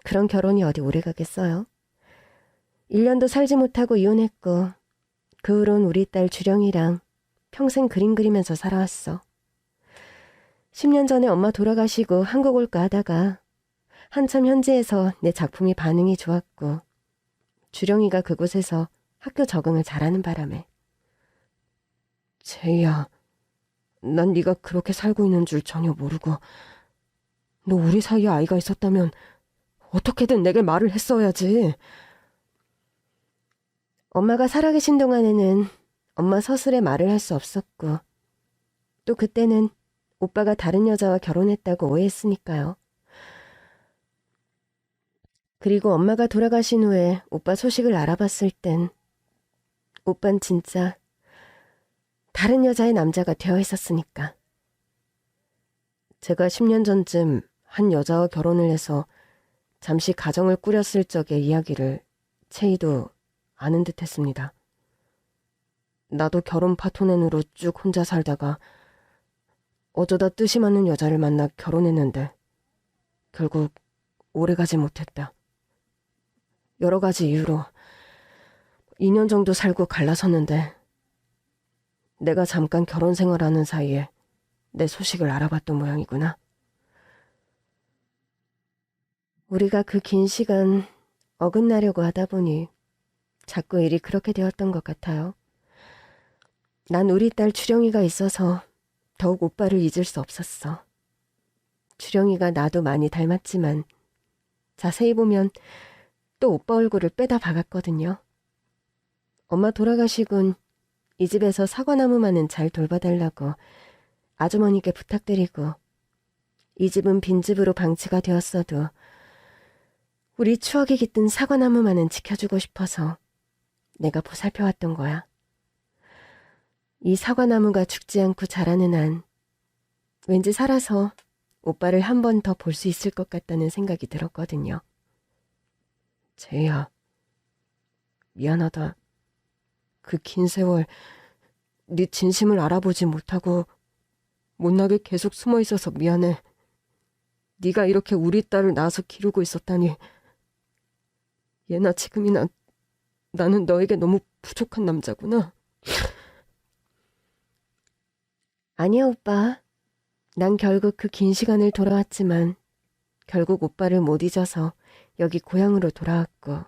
그런 결혼이 어디 오래가겠어요. 1년도 살지 못하고 이혼했고 그 후론 우리 딸 주령이랑 평생 그림 그리면서 살아왔어. 10년 전에 엄마 돌아가시고 한국 올까 하다가 한참 현지에서 내 작품이 반응이 좋았고 주령이가 그곳에서 학교 적응을 잘하는 바람에. 제이야, 난 네가 그렇게 살고 있는 줄 전혀 모르고 너 우리 사이에 아이가 있었다면 어떻게든 내게 말을 했어야지. 엄마가 살아계신 동안에는 엄마 서술에 말을 할 수 없었고 또 그때는 오빠가 다른 여자와 결혼했다고 오해했으니까요. 그리고 엄마가 돌아가신 후에 오빠 소식을 알아봤을 땐 오빤 진짜 다른 여자의 남자가 되어 있었으니까. 제가 10년 전쯤 한 여자와 결혼을 해서 잠시 가정을 꾸렸을 적의 이야기를 채희도 아는 듯 했습니다. 나도 결혼 파토낸으로 쭉 혼자 살다가 어쩌다 뜻이 맞는 여자를 만나 결혼했는데 결국 오래가지 못했다. 여러 가지 이유로 2년 정도 살고 갈라섰는데 내가 잠깐 결혼 생활하는 사이에 내 소식을 알아봤던 모양이구나. 우리가 그 긴 시간 어긋나려고 하다 보니 자꾸 일이 그렇게 되었던 것 같아요. 난 우리 딸 주령이가 있어서 더욱 오빠를 잊을 수 없었어. 주령이가 나도 많이 닮았지만 자세히 보면 또 오빠 얼굴을 빼다 박았거든요. 엄마 돌아가시곤 이 집에서 사과나무만은 잘 돌봐달라고 아주머니께 부탁드리고 이 집은 빈집으로 방치가 되었어도 우리 추억이 깃든 사과나무만은 지켜주고 싶어서 내가 보살펴왔던 거야. 이 사과나무가 죽지 않고 자라는 한 왠지 살아서 오빠를 한 번 더 볼 수 있을 것 같다는 생각이 들었거든요. 제이야, 미안하다. 그 긴 세월 네 진심을 알아보지 못하고 못나게 계속 숨어 있어서 미안해. 네가 이렇게 우리 딸을 낳아서 기르고 있었다니. 예나 지금이나 나는 너에게 너무 부족한 남자구나. 아니야, 오빠. 난 결국 그 긴 시간을 돌아왔지만 결국 오빠를 못 잊어서 여기 고향으로 돌아왔고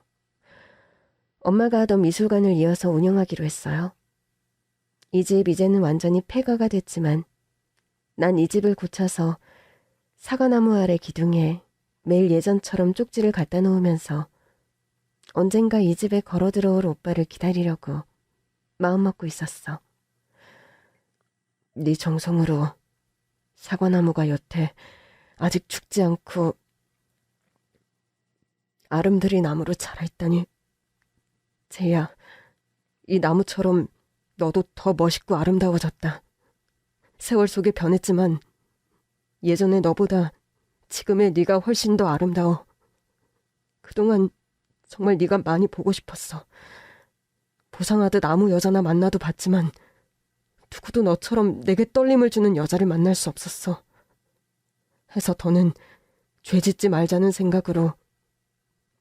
엄마가 하던 미술관을 이어서 운영하기로 했어요. 이 집 이제는 완전히 폐가가 됐지만 난 이 집을 고쳐서 사과나무 아래 기둥에 매일 예전처럼 쪽지를 갖다 놓으면서 언젠가 이 집에 걸어 들어올 오빠를 기다리려고 마음먹고 있었어. 네 정성으로 사과나무가 여태 아직 죽지 않고 아름드리 나무로 자라있다니. 제이야, 이 나무처럼 너도 더 멋있고 아름다워졌다. 세월 속에 변했지만 예전의 너보다 지금의 네가 훨씬 더 아름다워. 그동안 정말 네가 많이 보고 싶었어. 보상하듯 아무 여자나 만나도 봤지만 누구도 너처럼 내게 떨림을 주는 여자를 만날 수 없었어. 해서 더는 죄짓지 말자는 생각으로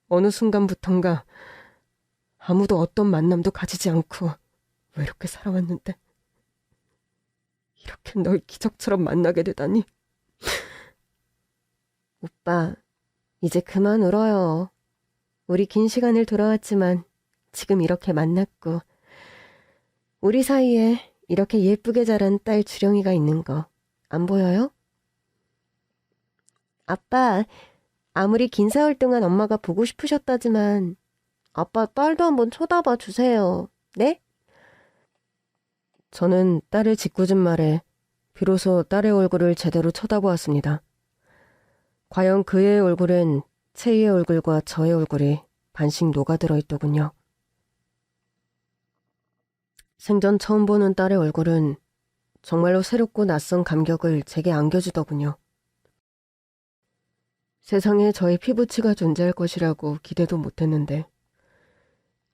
어느 순간부턴가 아무도 어떤 만남도 가지지 않고 외롭게 살아왔는데 이렇게 널 기적처럼 만나게 되다니. 오빠, 이제 그만 울어요. 우리 긴 시간을 돌아왔지만 지금 이렇게 만났고 우리 사이에 이렇게 예쁘게 자란 딸 주령이가 있는 거 안 보여요? 아빠, 아무리 긴 세월 동안 엄마가 보고 싶으셨다지만 아빠 딸도 한번 쳐다봐 주세요. 네? 저는 딸의 짓궂은 말에 비로소 딸의 얼굴을 제대로 쳐다보았습니다. 과연 그의 얼굴엔 채희의 얼굴과 저의 얼굴이 반씩 녹아들어 있더군요. 생전 처음 보는 딸의 얼굴은 정말로 새롭고 낯선 감격을 제게 안겨주더군요. 세상에 저의 피부치가 존재할 것이라고 기대도 못했는데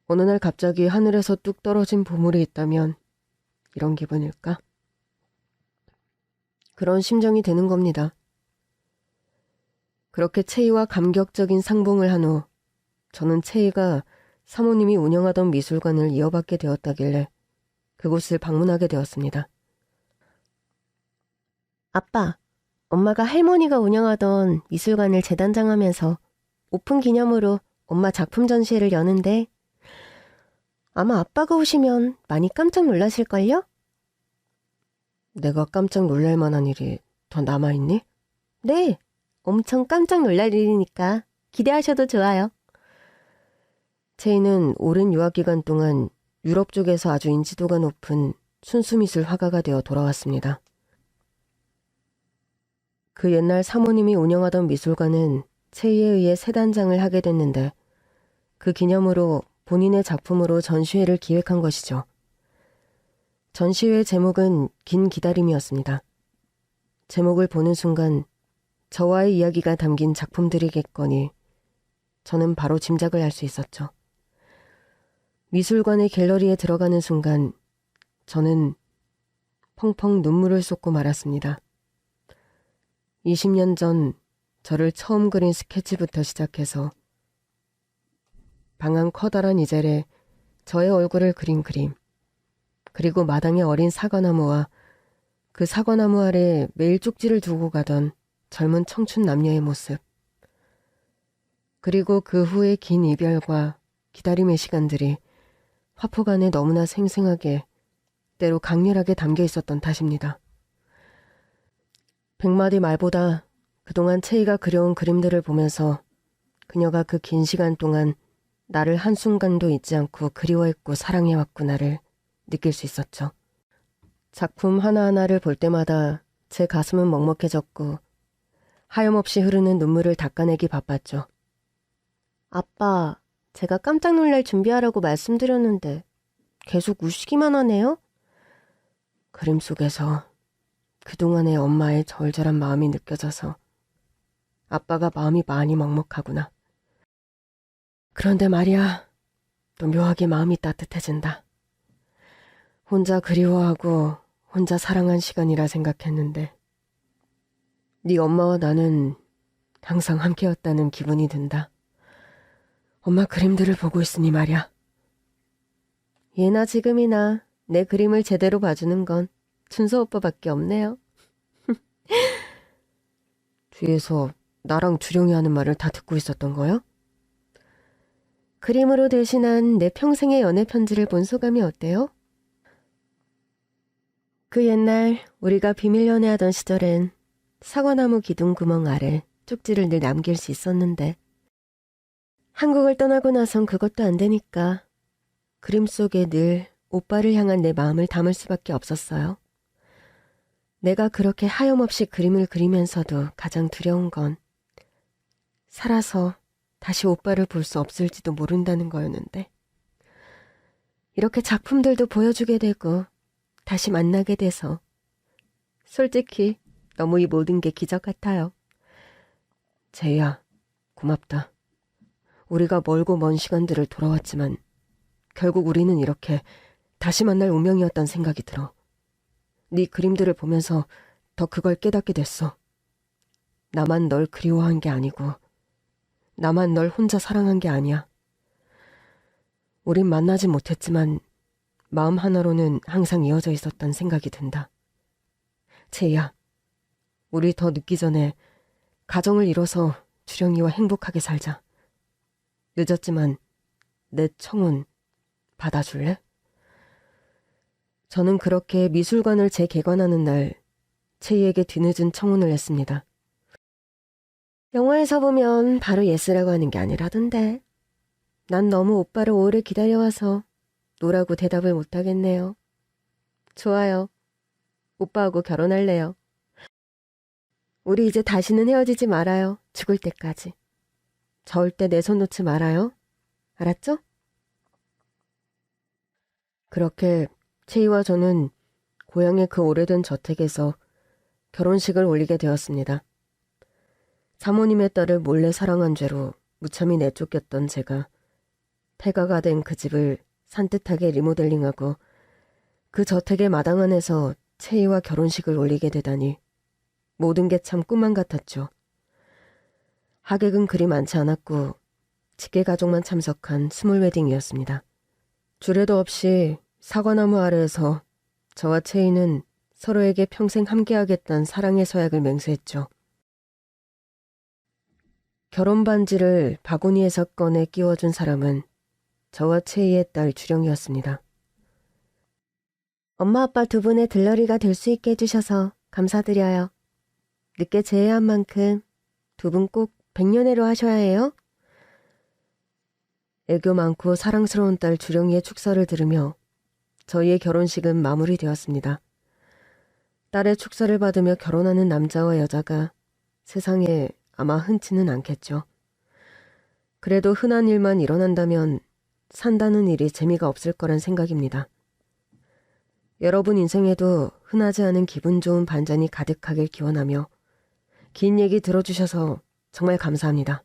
어느 날 갑자기 하늘에서 뚝 떨어진 보물이 있다면 이런 기분일까? 그런 심정이 드는 겁니다. 그렇게 채희와 감격적인 상봉을 한 후 저는 채희가 사모님이 운영하던 미술관을 이어받게 되었다길래 그곳을 방문하게 되었습니다. 아빠, 엄마가 할머니가 운영하던 미술관을 재단장하면서 오픈 기념으로 엄마 작품 전시회를 여는데 아마 아빠가 오시면 많이 깜짝 놀라실걸요? 내가 깜짝 놀랄 만한 일이 더 남아있니? 네, 엄청 깜짝 놀랄 일이니까 기대하셔도 좋아요. 채희는 오랜 유학 기간 동안 유럽 쪽에서 아주 인지도가 높은 순수미술 화가가 되어 돌아왔습니다. 그 옛날 사모님이 운영하던 미술관은 채희에 의해 새 단장을 하게 됐는데 그 기념으로 본인의 작품으로 전시회를 기획한 것이죠. 전시회의 제목은 긴 기다림이었습니다. 제목을 보는 순간 저와의 이야기가 담긴 작품들이겠거니 저는 바로 짐작을 할 수 있었죠. 미술관의 갤러리에 들어가는 순간 저는 펑펑 눈물을 쏟고 말았습니다. 20년 전 저를 처음 그린 스케치부터 시작해서 방한 커다란 이젤에 저의 얼굴을 그린 그림, 그리고 마당의 어린 사과나무와 그 사과나무 아래 매일 쪽지를 두고 가던 젊은 청춘 남녀의 모습, 그리고 그 후의 긴 이별과 기다림의 시간들이 화폭 안에 너무나 생생하게 때로 강렬하게 담겨 있었던 탓입니다. 100마디 말보다 그동안 채희가 그려온 그림들을 보면서 그녀가 그 긴 시간 동안 나를 한순간도 잊지 않고 그리워했고 사랑해왔구나를 느낄 수 있었죠. 작품 하나하나를 볼 때마다 제 가슴은 먹먹해졌고 하염없이 흐르는 눈물을 닦아내기 바빴죠. 아빠, 제가 깜짝 놀랄 준비하라고 말씀드렸는데 계속 우시기만 하네요? 그림 속에서 그동안의 엄마의 절절한 마음이 느껴져서 아빠가 마음이 많이 먹먹하구나. 그런데 말이야, 또 묘하게 마음이 따뜻해진다. 혼자 그리워하고 혼자 사랑한 시간이라 생각했는데 네 엄마와 나는 항상 함께였다는 기분이 든다. 엄마 그림들을 보고 있으니 말이야. 예나 지금이나 내 그림을 제대로 봐주는 건 준서 오빠밖에 없네요. 뒤에서 나랑 주령이 하는 말을 다 듣고 있었던 거야? 그림으로 대신한 내 평생의 연애 편지를 본 소감이 어때요? 그 옛날 우리가 비밀 연애하던 시절엔 사과나무 기둥 구멍 아래 쪽지를 늘 남길 수 있었는데 한국을 떠나고 나선 그것도 안 되니까 그림 속에 늘 오빠를 향한 내 마음을 담을 수밖에 없었어요. 내가 그렇게 하염없이 그림을 그리면서도 가장 두려운 건 살아서 다시 오빠를 볼 수 없을지도 모른다는 거였는데 이렇게 작품들도 보여주게 되고 다시 만나게 돼서 솔직히 너무 이 모든 게 기적 같아요. 제이야, 고맙다. 우리가 멀고 먼 시간들을 돌아왔지만 결국 우리는 이렇게 다시 만날 운명이었단 생각이 들어. 네 그림들을 보면서 더 그걸 깨닫게 됐어. 나만 널 그리워한 게 아니고 나만 널 혼자 사랑한 게 아니야. 우린 만나지 못했지만 마음 하나로는 항상 이어져 있었단 생각이 든다. 제이야, 우리 더 늦기 전에 가정을 이뤄서 주령이와 행복하게 살자. 늦었지만 내 청혼 받아줄래? 저는 그렇게 미술관을 재개관하는 날 채희에게 뒤늦은 청혼을 했습니다. 영화에서 보면 바로 예스라고 하는 게 아니라던데. 난 너무 오빠를 오래 기다려와서 노라고 대답을 못하겠네요. 좋아요. 오빠하고 결혼할래요. 우리 이제 다시는 헤어지지 말아요. 죽을 때까지. 절대 내 손 놓지 말아요. 알았죠? 그렇게 채희와 저는 고향의 그 오래된 저택에서 결혼식을 올리게 되었습니다. 사모님의 딸을 몰래 사랑한 죄로 무참히 내쫓겼던 제가 폐가가 된 그 집을 산뜻하게 리모델링하고 그 저택의 마당 안에서 채희와 결혼식을 올리게 되다니 모든 게 참 꿈만 같았죠. 하객은 그리 많지 않았고 직계 가족만 참석한 스몰 웨딩이었습니다. 주례도 없이 사과나무 아래에서 저와 채희는 서로에게 평생 함께하겠다는 사랑의 서약을 맹세했죠. 결혼 반지를 바구니에서 꺼내 끼워준 사람은 저와 채희의 딸 주령이었습니다. 엄마 아빠 두 분의 들러리가 될 수 있게 해주셔서 감사드려요. 늦게 재회한 만큼 두 분 꼭 백년해로 하셔야 해요. 애교 많고 사랑스러운 딸 주령이의 축사를 들으며 저희의 결혼식은 마무리되었습니다. 딸의 축사를 받으며 결혼하는 남자와 여자가 세상에 아마 흔치는 않겠죠. 그래도 흔한 일만 일어난다면 산다는 일이 재미가 없을 거란 생각입니다. 여러분 인생에도 흔하지 않은 기분 좋은 반전이 가득하길 기원하며 긴 얘기 들어주셔서 정말 감사합니다.